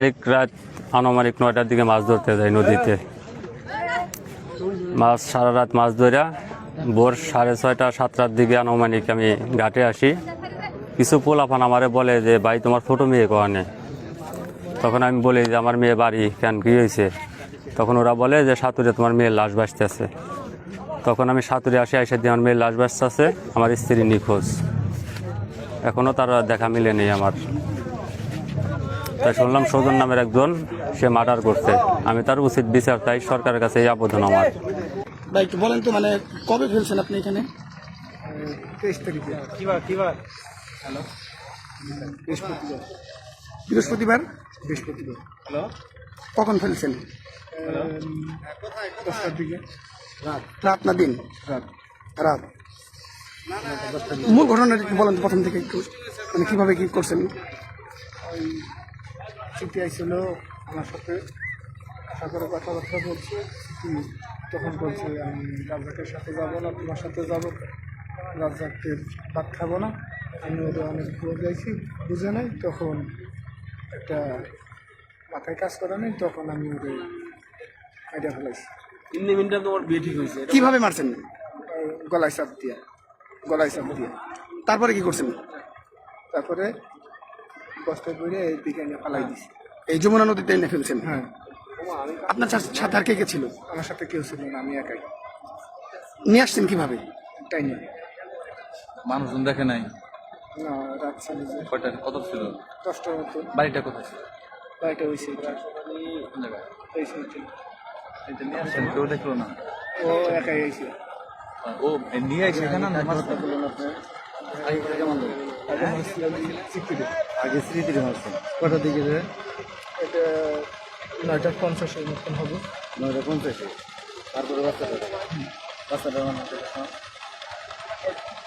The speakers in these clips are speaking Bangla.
রাত আনুমানিক 9টার দিকে মাছ ধরতে যাই নদীতে। মাছ সারা রাত মাছ ধরা ভোর 6:30 7টার দিকে আনুমানিক আমি ঘাটে আসি। কিছু পোলাপান আমারে বলে যে ভাই তোমার ছোট মেয়ে কোয়ানে। তখন আমি বলি যে আমার মেয়ে বাড়ি, কেন কী হয়েছে? তখন ওরা বলে যে সাঁতুরে তোমার মেয়ের লাশ ভাসতেছে। তখন আমি সাঁতুরে আসি, এসে দিয়ে আমার মেয়ের লাশ ভাসতেছে, আমার স্ত্রী নিখোঁজ, এখনও তার দেখা মিলেনি আমার। তাই শুনলাম সজন নামের একজন সে মার্ডার করছে, আমি তার উচিত বিচার চাই, সরকারের কাছে এই আবেদন আমার। ভাই একটু বলেন তো, মানে কবে ফেলছেন আপনি এখানে? 23 তারিখে। হ্যালো, বৃহস্পতিবার। হ্যালো, কখন ফেলছেন? 10টার দিকে। রাত না দিন? রাত। মূল ঘটনাটা একটু বলেন প্রথম থেকে, একটু মানে কীভাবে কী করছেন? ওই চিঠি আইছিল আমার সাথে, আশা করে কথাবার্তা বলছে। তখন বলছে আমি রাজ্জাকের সাথে যাবো না, তোমার সাথে যাবো, রাজ্জাককে ভাত খাবো না। আমি ওদের অনেক বোঝাইছি, বুঝে নাই। তখন একটা মাথায় কাজ করে নেই, তখন আমি ওদের আইডিয়া ফেলাইছি। তোমার বিয়ে ঠিক হয়েছে? কিভাবে মারছেন? গলায় চাপ দিয়া। তারপরে কি করছেন? তারপরে বস্তায় করে এই দিকে এনে ফালাই দিছি। এই যমুনা নদীতে এনে ফেলছেন? হ্যাঁ, আপনার সাথে আর কে কে ছিল? আমার সাথে কেউ ছিল না, আমি একাই। নিয়ে আসছেন কিভাবে? তাই না, মানুষজন দেখে নাই? না, রাত ছিল যে কয়টা, কত ছিল? 10টার মতো। বাড়িটা কোথায় ছিল? বাড়িটা হয়েছে কোন জায়গায়? এই সাইডে। এটা নিয়ে আসছেন, কেউ দেখলো না? ও একাই হয়েছে। ও নিয়ে আসছে এখানে না? আগে স্মৃতির মারছেন কটার দিকে? এটা 9:50 মতন হবে। 9:50। তারপরে বাচ্চাটা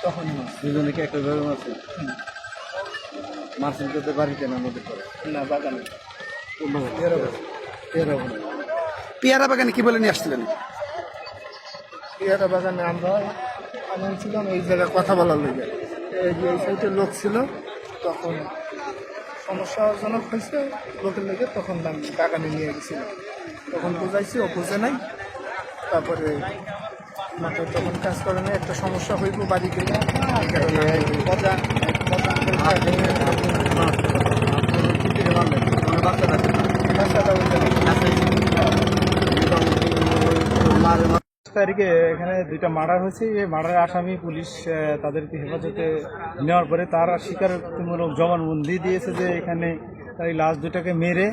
তখনই দুজনে কি একটা ভাবে মারছে? মারছেন তো বাড়িতে না নদীর পরে? না, বাগানে। পেয়ারা বাগানে কি বলে নিয়ে আসছিলেন? পেয়ারা বাগানে আমরা ছিলাম, এই জায়গায় কথা বলার লেগে। এই যে এই সাইডে লোক ছিল, তখন সমস্যাজনক হয়েছে লোকের লেগে, তখন আমি বাগানে নিয়ে গেছিলাম। তখন বুঝাইছি, ও বুঝে নাই। তারপরে মাথায় তখন কাজ করে নাই, একটা সমস্যা হইব বাড়ি গেলে। তারিখে এখানে 2টা মার্ডার হয়েছে। এই মার্ডারের আসামি পুলিশ তাদেরকে হেফাজতে নেওয়ার পরে তারা স্বীকারোক্তিমূলক জবানবন্দি দিয়েছে যে এখানে এই লাশ দুটাকে মেরে